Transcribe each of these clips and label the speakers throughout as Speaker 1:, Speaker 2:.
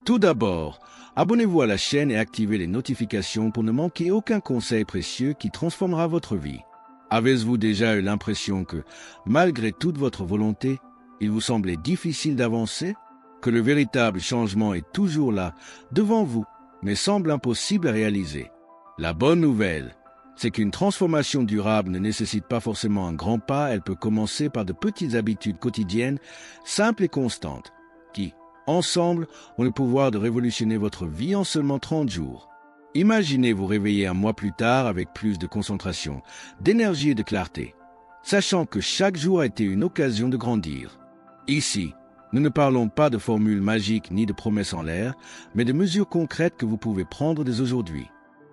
Speaker 1: Tout d'abord, abonnez-vous à la chaîne et activez les notifications pour ne manquer aucun conseil précieux qui transformera votre vie. Avez-vous déjà eu l'impression que, malgré toute votre volonté, il vous semblait difficile d'avancer? Que le véritable changement est toujours là, devant vous, mais semble impossible à réaliser? La bonne nouvelle, c'est qu'une transformation durable ne nécessite pas forcément un grand pas, elle peut commencer par de petites habitudes quotidiennes, simples et constantes, qui, ensemble, ont le pouvoir de révolutionner votre vie en seulement 30 jours. Imaginez vous réveiller un mois plus tard avec plus de concentration, d'énergie et de clarté, sachant que chaque jour a été une occasion de grandir. Ici, nous ne parlons pas de formules magiques ni de promesses en l'air, mais de mesures concrètes que vous pouvez prendre dès aujourd'hui.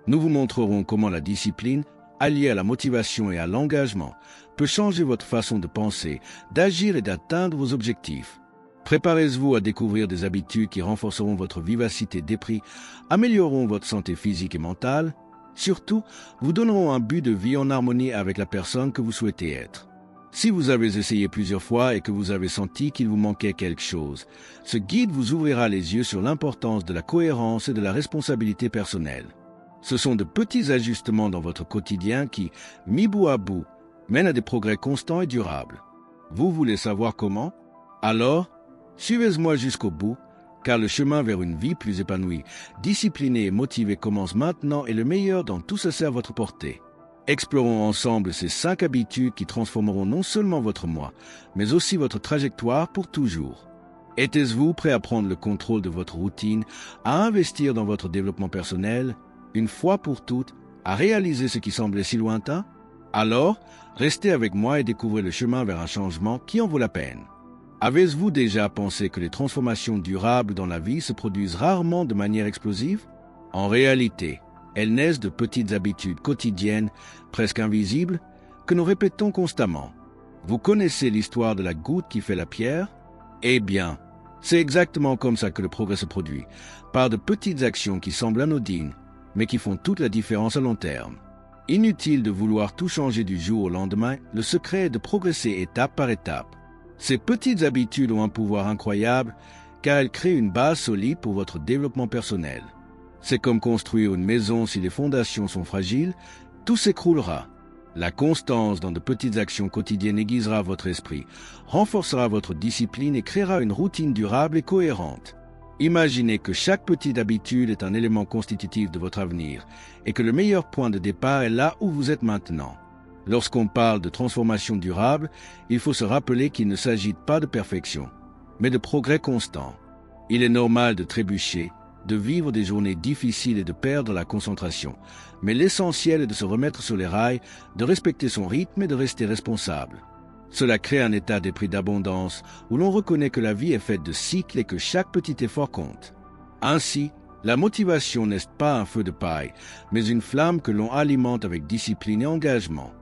Speaker 1: Nous vous montrerons comment la discipline, alliée à la motivation et à l'engagement, peut changer votre façon de penser, d'agir et d'atteindre vos objectifs. Préparez-vous à découvrir des habitudes qui renforceront votre vivacité d'esprit, amélioreront votre santé physique et mentale, surtout, vous donneront un but de vie en harmonie avec la personne que vous souhaitez être. Si vous avez essayé plusieurs fois et que vous avez senti qu'il vous manquait quelque chose, ce guide vous ouvrira les yeux sur l'importance de la cohérence et de la responsabilité personnelle. Ce sont de petits ajustements dans votre quotidien qui, mis bout à bout, mènent à des progrès constants et durables. Vous voulez savoir comment? Alors, suivez-moi jusqu'au bout, car le chemin vers une vie plus épanouie, disciplinée et motivée commence maintenant et le meilleur dans tout se à votre portée. Explorons ensemble ces 5 habitudes qui transformeront non seulement votre moi, mais aussi votre trajectoire pour toujours. Êtes-vous prêt à prendre le contrôle de votre routine, à investir dans votre développement personnel, une fois pour toutes, à réaliser ce qui semblait si lointain? Alors, restez avec moi et découvrez le chemin vers un changement qui en vaut la peine. Avez-vous déjà pensé que les transformations durables dans la vie se produisent rarement de manière explosive? En réalité, elles naissent de petites habitudes quotidiennes, presque invisibles, que nous répétons constamment. Vous connaissez l'histoire de la goutte qui fait la pierre? Eh bien, c'est exactement comme ça que le progrès se produit, par de petites actions qui semblent anodines, mais qui font toute la différence à long terme. Inutile de vouloir tout changer du jour au lendemain, le secret est de progresser étape par étape. Ces petites habitudes ont un pouvoir incroyable, car elles créent une base solide pour votre développement personnel. C'est comme construire une maison, si les fondations sont fragiles, tout s'écroulera. La constance dans de petites actions quotidiennes aiguisera votre esprit, renforcera votre discipline et créera une routine durable et cohérente. Imaginez que chaque petite habitude est un élément constitutif de votre avenir et que le meilleur point de départ est là où vous êtes maintenant. Lorsqu'on parle de transformation durable, il faut se rappeler qu'il ne s'agit pas de perfection, mais de progrès constant. Il est normal de trébucher, de vivre des journées difficiles et de perdre la concentration. Mais l'essentiel est de se remettre sur les rails, de respecter son rythme et de rester responsable. Cela crée un état d'esprit d'abondance où l'on reconnaît que la vie est faite de cycles et que chaque petit effort compte. Ainsi, la motivation n'est pas un feu de paille, mais une flamme que l'on alimente avec discipline et engagement.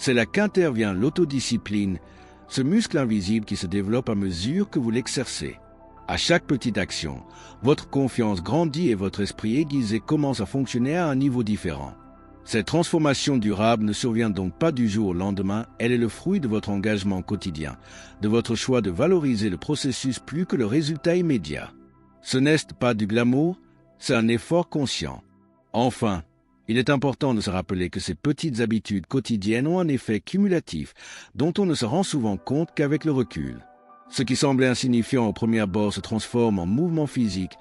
Speaker 1: C'est là qu'intervient l'autodiscipline, ce muscle invisible qui se développe à mesure que vous l'exercez. À chaque petite action, votre confiance grandit et votre esprit aiguisé commence à fonctionner à un niveau différent. Cette transformation durable ne survient donc pas du jour au lendemain, elle est le fruit de votre engagement quotidien, de votre choix de valoriser le processus plus que le résultat immédiat. Ce n'est pas du glamour, c'est un effort conscient. Enfin, il est important de se rappeler que ces petites habitudes quotidiennes ont un effet cumulatif dont on ne se rend souvent compte qu'avec le recul. Ce qui semblait insignifiant au premier abord se transforme en mouvement physique,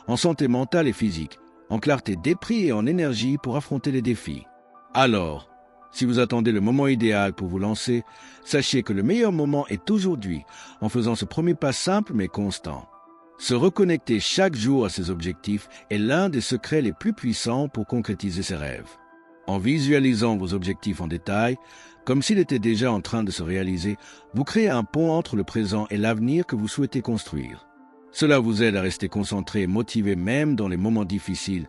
Speaker 1: en santé mentale et physique, en clarté d'esprit et en énergie pour affronter les défis. Alors, si vous attendez le moment idéal pour vous lancer, sachez que le meilleur moment est aujourd'hui, en faisant ce premier pas simple mais constant. Se reconnecter chaque jour à ses objectifs est l'un des secrets les plus puissants pour concrétiser ses rêves. En visualisant vos objectifs en détail, comme s'il était déjà en train de se réaliser, vous créez un pont entre le présent et l'avenir que vous souhaitez construire. Cela vous aide à rester concentré et motivé même dans les moments difficiles,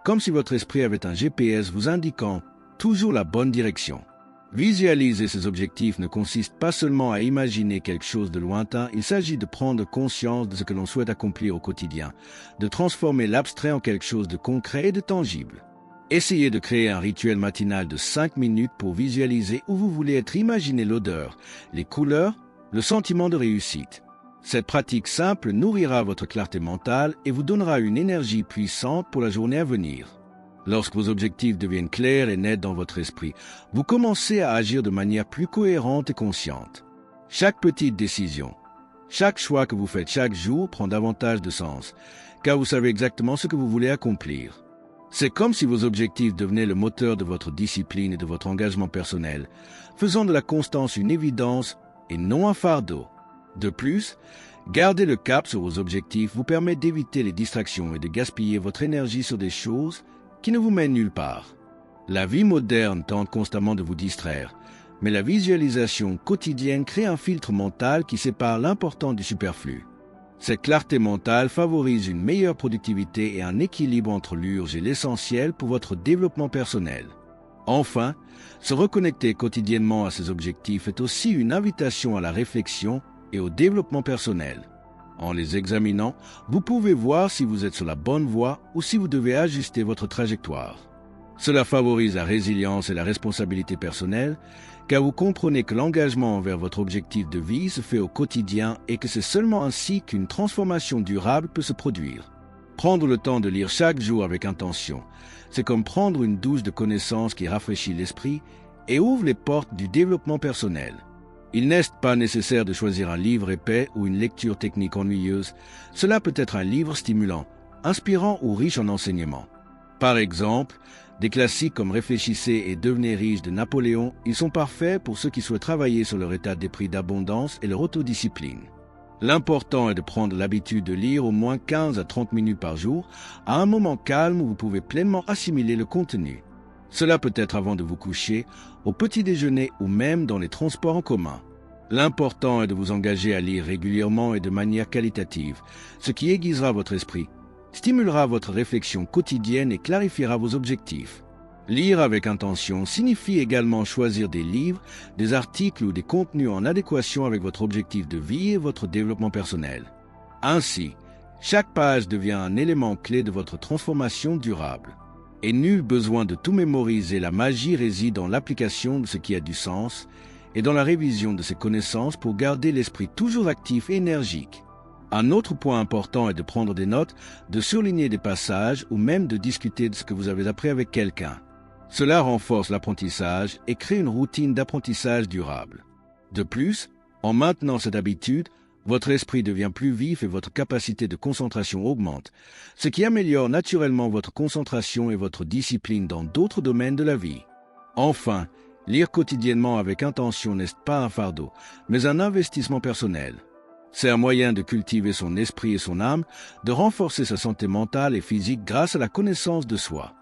Speaker 1: comme si votre esprit avait un GPS vous indiquant toujours la bonne direction. Visualiser ces objectifs ne consiste pas seulement à imaginer quelque chose de lointain, il s'agit de prendre conscience de ce que l'on souhaite accomplir au quotidien, de transformer l'abstrait en quelque chose de concret et de tangible. Essayez de créer un rituel matinal de 5 minutes pour visualiser où vous voulez être. Imaginez l'odeur, les couleurs, le sentiment de réussite. Cette pratique simple nourrira votre clarté mentale et vous donnera une énergie puissante pour la journée à venir. Lorsque vos objectifs deviennent clairs et nets dans votre esprit, vous commencez à agir de manière plus cohérente et consciente. Chaque petite décision, chaque choix que vous faites chaque jour prend davantage de sens, car vous savez exactement ce que vous voulez accomplir. C'est comme si vos objectifs devenaient le moteur de votre discipline et de votre engagement personnel, faisant de la constance une évidence et non un fardeau. De plus, garder le cap sur vos objectifs vous permet d'éviter les distractions et de gaspiller votre énergie sur des choses qui ne vous mènent nulle part. La vie moderne tente constamment de vous distraire, mais la visualisation quotidienne crée un filtre mental qui sépare l'important du superflu. Cette clarté mentale favorise une meilleure productivité et un équilibre entre l'urge et l'essentiel pour votre développement personnel. Enfin, se reconnecter quotidiennement à ses objectifs est aussi une invitation à la réflexion et au développement personnel. En les examinant, vous pouvez voir si vous êtes sur la bonne voie ou si vous devez ajuster votre trajectoire. Cela favorise la résilience et la responsabilité personnelle, car vous comprenez que l'engagement envers votre objectif de vie se fait au quotidien et que c'est seulement ainsi qu'une transformation durable peut se produire. Prendre le temps de lire chaque jour avec intention, c'est comme prendre une douche de connaissances qui rafraîchit l'esprit et ouvre les portes du développement personnel. Il n'est pas nécessaire de choisir un livre épais ou une lecture technique ennuyeuse. Cela peut être un livre stimulant, inspirant ou riche en enseignements. Par exemple, des classiques comme Réfléchissez et devenez riche de Napoléon, ils sont parfaits pour ceux qui souhaitent travailler sur leur état d'esprit d'abondance et leur autodiscipline. L'important est de prendre l'habitude de lire au moins 15 à 30 minutes par jour, à un moment calme où vous pouvez pleinement assimiler le contenu. Cela peut être avant de vous coucher, au petit déjeuner ou même dans les transports en commun. L'important est de vous engager à lire régulièrement et de manière qualitative, ce qui aiguisera votre esprit, stimulera votre réflexion quotidienne et clarifiera vos objectifs. Lire avec intention signifie également choisir des livres, des articles ou des contenus en adéquation avec votre objectif de vie et votre développement personnel. Ainsi, chaque page devient un élément clé de votre transformation durable. Et nul besoin de tout mémoriser, la magie réside dans l'application de ce qui a du sens et dans la révision de ces connaissances pour garder l'esprit toujours actif et énergique. Un autre point important est de prendre des notes, de surligner des passages ou même de discuter de ce que vous avez appris avec quelqu'un. Cela renforce l'apprentissage et crée une routine d'apprentissage durable. De plus, en maintenant cette habitude, votre esprit devient plus vif et votre capacité de concentration augmente, ce qui améliore naturellement votre concentration et votre discipline dans d'autres domaines de la vie. Enfin, lire quotidiennement avec intention n'est pas un fardeau, mais un investissement personnel. C'est un moyen de cultiver son esprit et son âme, de renforcer sa santé mentale et physique grâce à la connaissance de soi.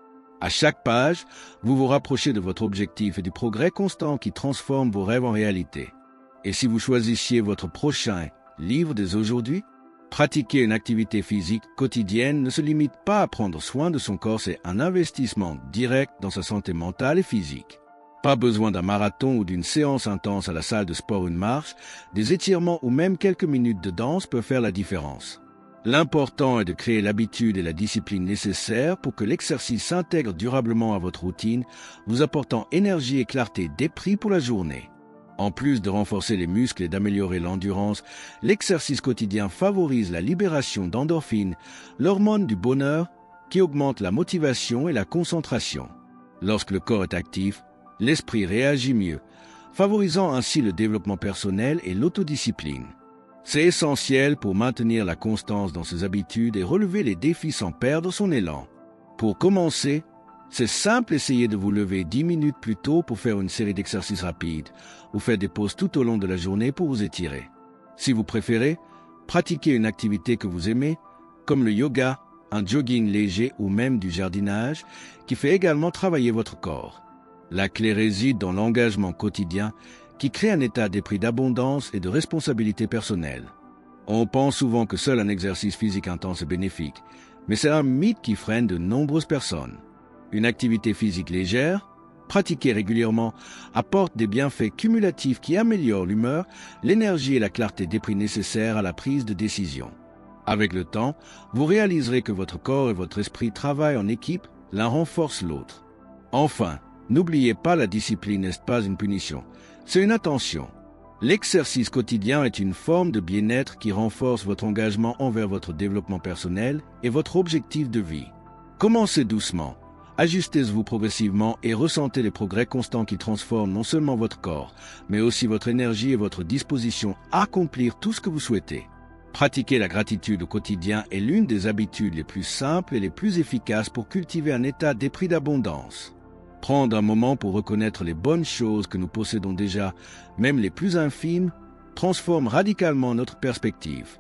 Speaker 1: À chaque page, vous vous rapprochez de votre objectif et du progrès constant qui transforme vos rêves en réalité. Et si vous choisissiez votre prochain livre dès aujourd'hui, pratiquer une activité physique quotidienne ne se limite pas à prendre soin de son corps, c'est un investissement direct dans sa santé mentale et physique. Pas besoin d'un marathon ou d'une séance intense à la salle de sport ou une marche, des étirements ou même quelques minutes de danse peuvent faire la différence. L'important est de créer l'habitude et la discipline nécessaires pour que l'exercice s'intègre durablement à votre routine, vous apportant énergie et clarté d'esprit pour la journée. En plus de renforcer les muscles et d'améliorer l'endurance, l'exercice quotidien favorise la libération d'endorphines, l'hormone du bonheur qui augmente la motivation et la concentration. Lorsque le corps est actif, l'esprit réagit mieux, favorisant ainsi le développement personnel et l'autodiscipline. C'est essentiel pour maintenir la constance dans ses habitudes et relever les défis sans perdre son élan. Pour commencer, c'est simple, essayez de vous lever 10 minutes plus tôt pour faire une série d'exercices rapides ou faire des pauses tout au long de la journée pour vous étirer. Si vous préférez, pratiquez une activité que vous aimez, comme le yoga, un jogging léger ou même du jardinage, qui fait également travailler votre corps. La clé réside dans l'engagement quotidien qui crée un état d'esprit d'abondance et de responsabilité personnelle. On pense souvent que seul un exercice physique intense est bénéfique, mais c'est un mythe qui freine de nombreuses personnes. Une activité physique légère, pratiquée régulièrement, apporte des bienfaits cumulatifs qui améliorent l'humeur, l'énergie et la clarté d'esprit nécessaires à la prise de décision. Avec le temps, vous réaliserez que votre corps et votre esprit travaillent en équipe, l'un renforce l'autre. Enfin, n'oubliez pas, la discipline n'est pas une punition, c'est une attention. L'exercice quotidien est une forme de bien-être qui renforce votre engagement envers votre développement personnel et votre objectif de vie. Commencez doucement, ajustez-vous progressivement et ressentez les progrès constants qui transforment non seulement votre corps, mais aussi votre énergie et votre disposition à accomplir tout ce que vous souhaitez. Pratiquer la gratitude au quotidien est l'une des habitudes les plus simples et les plus efficaces pour cultiver un état d'esprit d'abondance. Prendre un moment pour reconnaître les bonnes choses que nous possédons déjà, même les plus infimes, transforme radicalement notre perspective.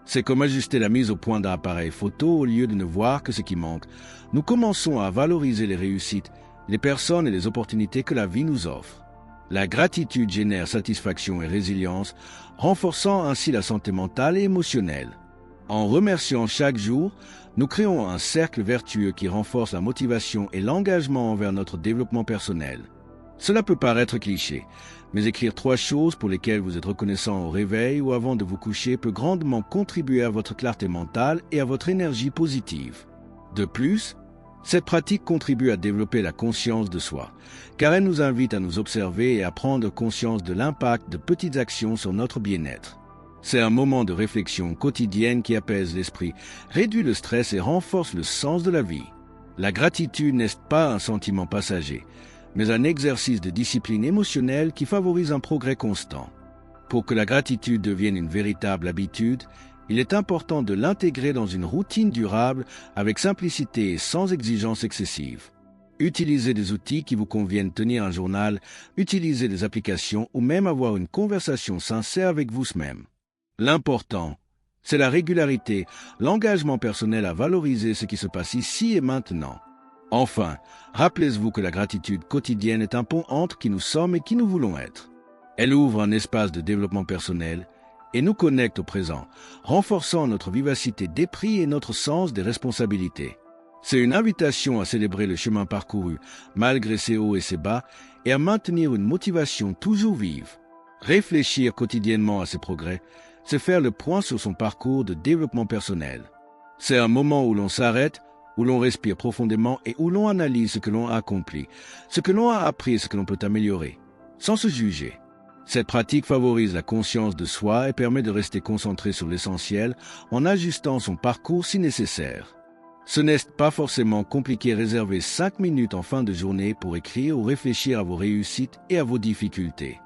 Speaker 1: C'est comme ajuster la mise au point d'un appareil photo au lieu de ne voir que ce qui manque. Nous commençons à valoriser les réussites, les personnes et les opportunités que la vie nous offre. La gratitude génère satisfaction et résilience, renforçant ainsi la santé mentale et émotionnelle. En remerciant chaque jour, nous créons un cercle vertueux qui renforce la motivation et l'engagement envers notre développement personnel. Cela peut paraître cliché, mais écrire 3 choses pour lesquelles vous êtes reconnaissant au réveil ou avant de vous coucher peut grandement contribuer à votre clarté mentale et à votre énergie positive. De plus, cette pratique contribue à développer la conscience de soi, car elle nous invite à nous observer et à prendre conscience de l'impact de petites actions sur notre bien-être. C'est un moment de réflexion quotidienne qui apaise l'esprit, réduit le stress et renforce le sens de la vie. La gratitude n'est pas un sentiment passager, mais un exercice de discipline émotionnelle qui favorise un progrès constant. Pour que la gratitude devienne une véritable habitude, il est important de l'intégrer dans une routine durable avec simplicité et sans exigence excessive. Utilisez des outils qui vous conviennent, tenir un journal, utiliser des applications ou même avoir une conversation sincère avec vous-même. L'important, c'est la régularité, l'engagement personnel à valoriser ce qui se passe ici et maintenant. Enfin, rappelez-vous que la gratitude quotidienne est un pont entre qui nous sommes et qui nous voulons être. Elle ouvre un espace de développement personnel et nous connecte au présent, renforçant notre vivacité d'esprit et notre sens des responsabilités. C'est une invitation à célébrer le chemin parcouru, malgré ses hauts et ses bas, et à maintenir une motivation toujours vive. Réfléchir quotidiennement à ses progrès, c'est faire le point sur son parcours de développement personnel. C'est un moment où l'on s'arrête, où l'on respire profondément et où l'on analyse ce que l'on a accompli, ce que l'on a appris et ce que l'on peut améliorer, sans se juger. Cette pratique favorise la conscience de soi et permet de rester concentré sur l'essentiel en ajustant son parcours si nécessaire. Ce n'est pas forcément compliqué. Réserver 5 minutes en fin de journée pour écrire ou réfléchir à vos réussites et à vos difficultés.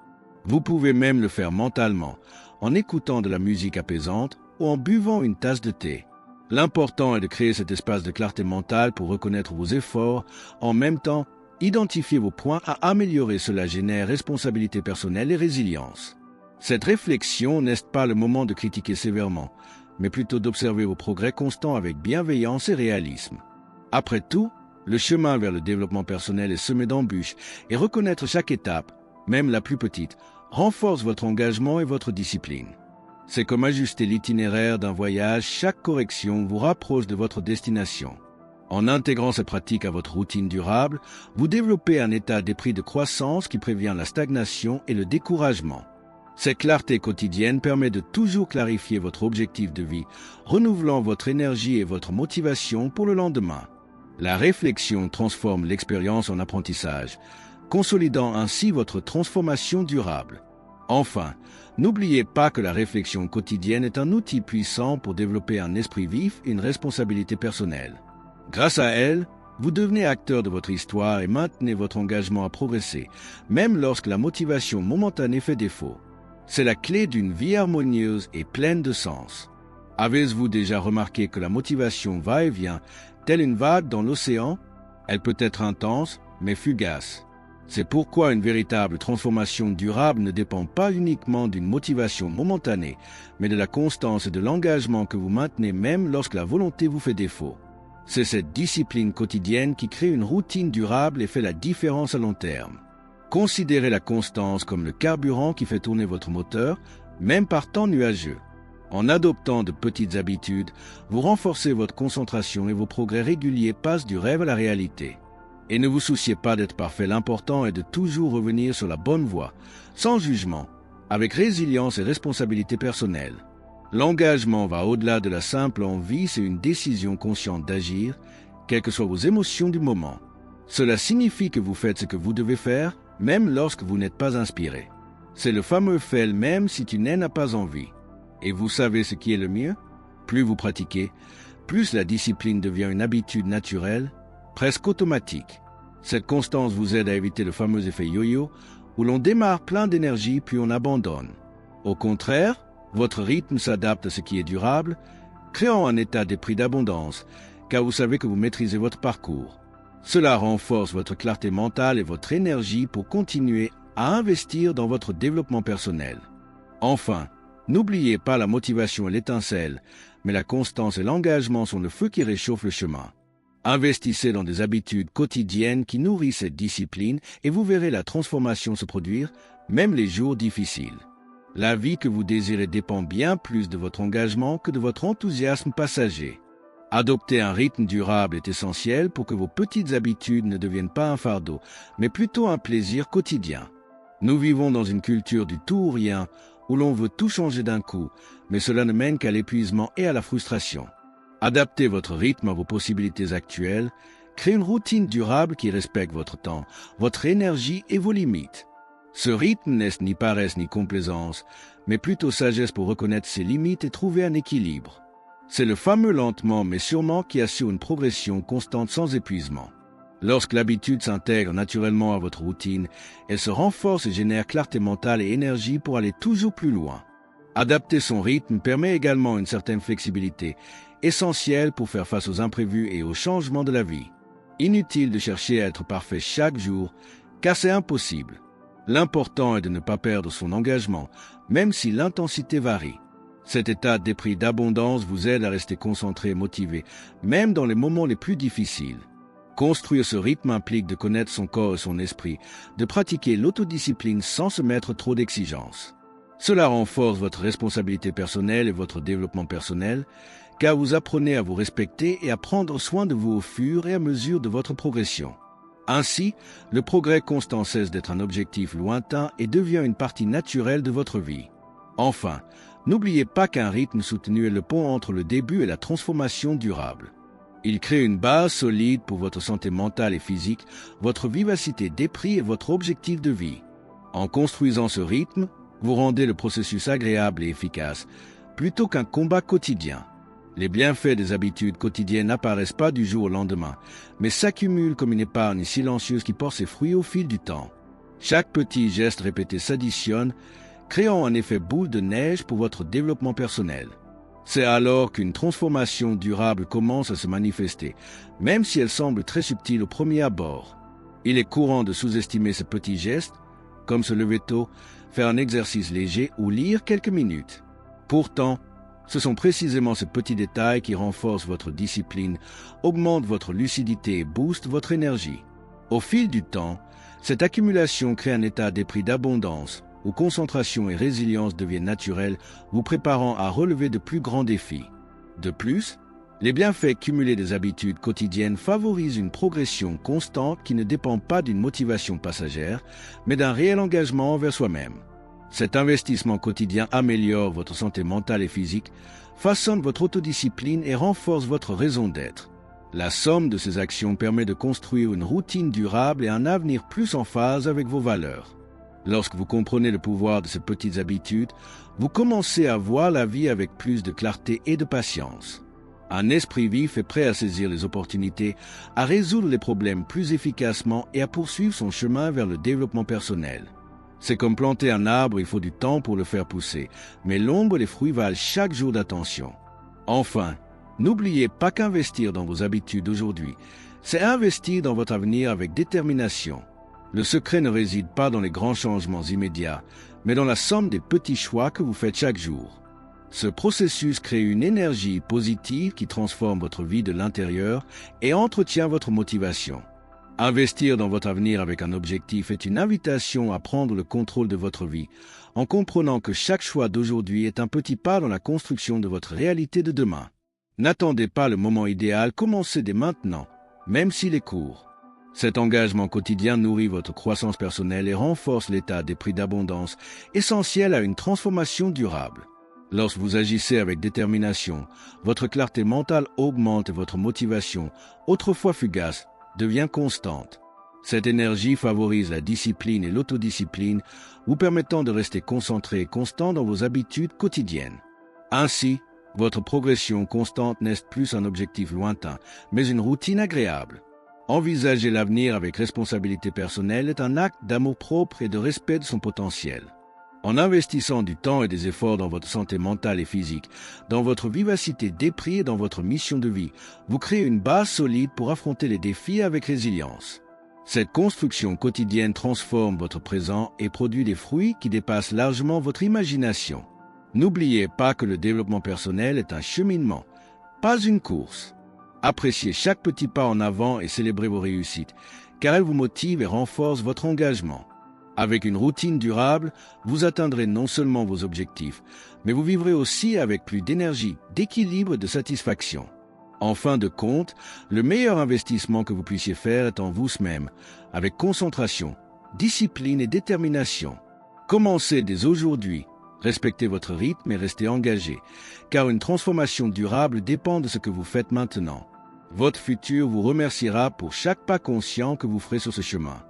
Speaker 1: Vous pouvez même le faire mentalement, en écoutant de la musique apaisante ou en buvant une tasse de thé. L'important est de créer cet espace de clarté mentale pour reconnaître vos efforts. En même temps, identifier vos points à améliorer. Cela génère responsabilité personnelle et résilience. Cette réflexion n'est pas le moment de critiquer sévèrement, mais plutôt d'observer vos progrès constants avec bienveillance et réalisme. Après tout, le chemin vers le développement personnel est semé d'embûches et reconnaître chaque étape, même la plus petite, renforce votre engagement et votre discipline. C'est comme ajuster l'itinéraire d'un voyage, chaque correction vous rapproche de votre destination. En intégrant cette pratique à votre routine durable, vous développez un état d'esprit de croissance qui prévient la stagnation et le découragement. Cette clarté quotidienne permet de toujours clarifier votre objectif de vie, renouvelant votre énergie et votre motivation pour le lendemain. La réflexion transforme l'expérience en apprentissage, consolidant ainsi votre transformation durable. Enfin, n'oubliez pas que la réflexion quotidienne est un outil puissant pour développer un esprit vif et une responsabilité personnelle. Grâce à elle, vous devenez acteur de votre histoire et maintenez votre engagement à progresser, même lorsque la motivation momentanée fait défaut. C'est la clé d'une vie harmonieuse et pleine de sens. Avez-vous déjà remarqué que la motivation va et vient, telle une vague dans l'océan? Elle peut être intense, mais fugace. C'est pourquoi une véritable transformation durable ne dépend pas uniquement d'une motivation momentanée, mais de la constance et de l'engagement que vous maintenez même lorsque la volonté vous fait défaut. C'est cette discipline quotidienne qui crée une routine durable et fait la différence à long terme. Considérez la constance comme le carburant qui fait tourner votre moteur, même par temps nuageux. En adoptant de petites habitudes, vous renforcez votre concentration et vos progrès réguliers passent du rêve à la réalité. Et ne vous souciez pas d'être parfait, l'important est de toujours revenir sur la bonne voie, sans jugement, avec résilience et responsabilité personnelle. L'engagement va au-delà de la simple envie, c'est une décision consciente d'agir, quelles que soient vos émotions du moment. Cela signifie que vous faites ce que vous devez faire, même lorsque vous n'êtes pas inspiré. C'est le fameux « fais même si tu n'en as pas envie ». Et vous savez ce qui est le mieux? Plus vous pratiquez, plus la discipline devient une habitude naturelle, presque automatique. Cette constance vous aide à éviter le fameux effet yo-yo, où l'on démarre plein d'énergie puis on abandonne. Au contraire, votre rythme s'adapte à ce qui est durable, créant un état d'esprit d'abondance, car vous savez que vous maîtrisez votre parcours. Cela renforce votre clarté mentale et votre énergie pour continuer à investir dans votre développement personnel. Enfin, n'oubliez pas la motivation et l'étincelle, mais la constance et l'engagement sont le feu qui réchauffe le chemin. Investissez dans des habitudes quotidiennes qui nourrissent cette discipline et vous verrez la transformation se produire, même les jours difficiles. La vie que vous désirez dépend bien plus de votre engagement que de votre enthousiasme passager. Adopter un rythme durable est essentiel pour que vos petites habitudes ne deviennent pas un fardeau, mais plutôt un plaisir quotidien. Nous vivons dans une culture du tout ou rien, où l'on veut tout changer d'un coup, mais cela ne mène qu'à l'épuisement et à la frustration. Adaptez votre rythme à vos possibilités actuelles, créez une routine durable qui respecte votre temps, votre énergie et vos limites. Ce rythme n'est ni paresse ni complaisance, mais plutôt sagesse pour reconnaître ses limites et trouver un équilibre. C'est le fameux lentement mais sûrement qui assure une progression constante sans épuisement. Lorsque l'habitude s'intègre naturellement à votre routine, elle se renforce et génère clarté mentale et énergie pour aller toujours plus loin. Adapter son rythme permet également une certaine flexibilité, essentielle pour faire face aux imprévus et aux changements de la vie. Inutile de chercher à être parfait chaque jour, car c'est impossible. L'important est de ne pas perdre son engagement, même si l'intensité varie. Cet état d'esprit d'abondance vous aide à rester concentré et motivé, même dans les moments les plus difficiles. Construire ce rythme implique de connaître son corps et son esprit, de pratiquer l'autodiscipline sans se mettre trop d'exigences. Cela renforce votre responsabilité personnelle et votre développement personnel, car vous apprenez à vous respecter et à prendre soin de vous au fur et à mesure de votre progression. Ainsi, le progrès constant cesse d'être un objectif lointain et devient une partie naturelle de votre vie. Enfin, n'oubliez pas qu'un rythme soutenu est le pont entre le début et la transformation durable. Il crée une base solide pour votre santé mentale et physique, votre vivacité d'esprit et votre objectif de vie. En construisant ce rythme, vous rendez le processus agréable et efficace, plutôt qu'un combat quotidien. Les bienfaits des habitudes quotidiennes n'apparaissent pas du jour au lendemain, mais s'accumulent comme une épargne silencieuse qui porte ses fruits au fil du temps. Chaque petit geste répété s'additionne, créant un effet boule de neige pour votre développement personnel. C'est alors qu'une transformation durable commence à se manifester, même si elle semble très subtile au premier abord. Il est courant de sous-estimer ces petits gestes, comme se lever tôt, faire un exercice léger ou lire quelques minutes. Pourtant, ce sont précisément ces petits détails qui renforcent votre discipline, augmentent votre lucidité et boostent votre énergie. Au fil du temps, cette accumulation crée un état d'esprit d'abondance, où concentration et résilience deviennent naturelles, vous préparant à relever de plus grands défis. De plus, les bienfaits cumulés des habitudes quotidiennes favorisent une progression constante qui ne dépend pas d'une motivation passagère, mais d'un réel engagement envers soi-même. Cet investissement quotidien améliore votre santé mentale et physique, façonne votre autodiscipline et renforce votre raison d'être. La somme de ces actions permet de construire une routine durable et un avenir plus en phase avec vos valeurs. Lorsque vous comprenez le pouvoir de ces petites habitudes, vous commencez à voir la vie avec plus de clarté et de patience. Un esprit vif est prêt à saisir les opportunités, à résoudre les problèmes plus efficacement et à poursuivre son chemin vers le développement personnel. C'est comme planter un arbre, il faut du temps pour le faire pousser, mais l'ombre et les fruits valent chaque jour d'attention. Enfin, n'oubliez pas qu'investir dans vos habitudes aujourd'hui, c'est investir dans votre avenir avec détermination. Le secret ne réside pas dans les grands changements immédiats, mais dans la somme des petits choix que vous faites chaque jour. Ce processus crée une énergie positive qui transforme votre vie de l'intérieur et entretient votre motivation. Investir dans votre avenir avec un objectif est une invitation à prendre le contrôle de votre vie, en comprenant que chaque choix d'aujourd'hui est un petit pas dans la construction de votre réalité de demain. N'attendez pas le moment idéal, commencez dès maintenant, même s'il est court. Cet engagement quotidien nourrit votre croissance personnelle et renforce l'état d'esprit d'abondance, essentiel à une transformation durable. Lorsque vous agissez avec détermination, votre clarté mentale augmente et votre motivation, autrefois fugace, devient constante. Cette énergie favorise la discipline et l'autodiscipline, vous permettant de rester concentré et constant dans vos habitudes quotidiennes. Ainsi, votre progression constante n'est plus un objectif lointain, mais une routine agréable. Envisager l'avenir avec responsabilité personnelle est un acte d'amour-propre et de respect de son potentiel. En investissant du temps et des efforts dans votre santé mentale et physique, dans votre vivacité d'esprit et dans votre mission de vie, vous créez une base solide pour affronter les défis avec résilience. Cette construction quotidienne transforme votre présent et produit des fruits qui dépassent largement votre imagination. N'oubliez pas que le développement personnel est un cheminement, pas une course. Appréciez chaque petit pas en avant et célébrez vos réussites, car elles vous motivent et renforcent votre engagement. Avec une routine durable, vous atteindrez non seulement vos objectifs, mais vous vivrez aussi avec plus d'énergie, d'équilibre et de satisfaction. En fin de compte, le meilleur investissement que vous puissiez faire est en vous-même, avec concentration, discipline et détermination. Commencez dès aujourd'hui. Respectez votre rythme et restez engagé, car une transformation durable dépend de ce que vous faites maintenant. Votre futur vous remerciera pour chaque pas conscient que vous ferez sur ce chemin.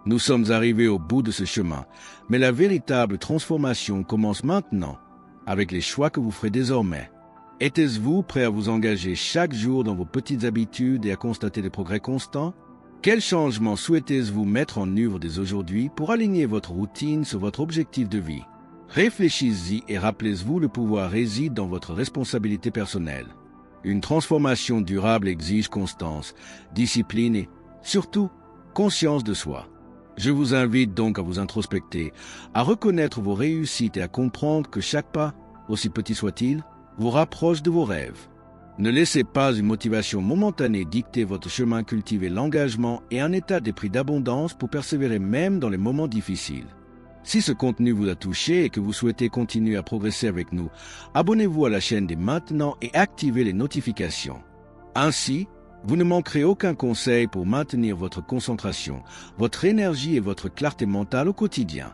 Speaker 1: Nous sommes arrivés au bout de ce chemin, mais la véritable transformation commence maintenant, avec les choix que vous ferez désormais. Êtes-vous prêt à vous engager chaque jour dans vos petites habitudes et à constater des progrès constants? Quels changements souhaitez-vous mettre en œuvre dès aujourd'hui pour aligner votre routine sur votre objectif de vie? Réfléchissez-y et rappelez-vous le pouvoir réside dans votre responsabilité personnelle. Une transformation durable exige constance, discipline et, surtout, conscience de soi. Je vous invite donc à vous introspecter, à reconnaître vos réussites et à comprendre que chaque pas, aussi petit soit-il, vous rapproche de vos rêves. Ne laissez pas une motivation momentanée dicter votre chemin, cultivez l'engagement et un état d'esprit d'abondance pour persévérer même dans les moments difficiles. Si ce contenu vous a touché et que vous souhaitez continuer à progresser avec nous, abonnez-vous à la chaîne dès maintenant et activez les notifications. Ainsi, vous ne manquerez aucun conseil pour maintenir votre concentration, votre énergie et votre clarté mentale au quotidien.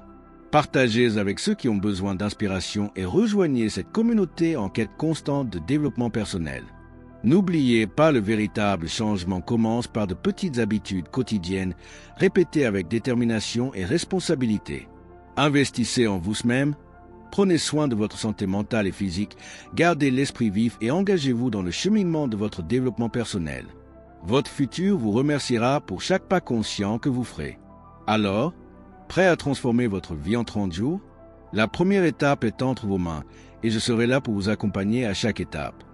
Speaker 1: Partagez avec ceux qui ont besoin d'inspiration et rejoignez cette communauté en quête constante de développement personnel. N'oubliez pas, le véritable changement commence par de petites habitudes quotidiennes répétées avec détermination et responsabilité. Investissez en vous-même, prenez soin de votre santé mentale et physique, gardez l'esprit vif et engagez-vous dans le cheminement de votre développement personnel. Votre futur vous remerciera pour chaque pas conscient que vous ferez. Alors, prêt à transformer votre vie en 30 jours? La première étape est entre vos mains et je serai là pour vous accompagner à chaque étape.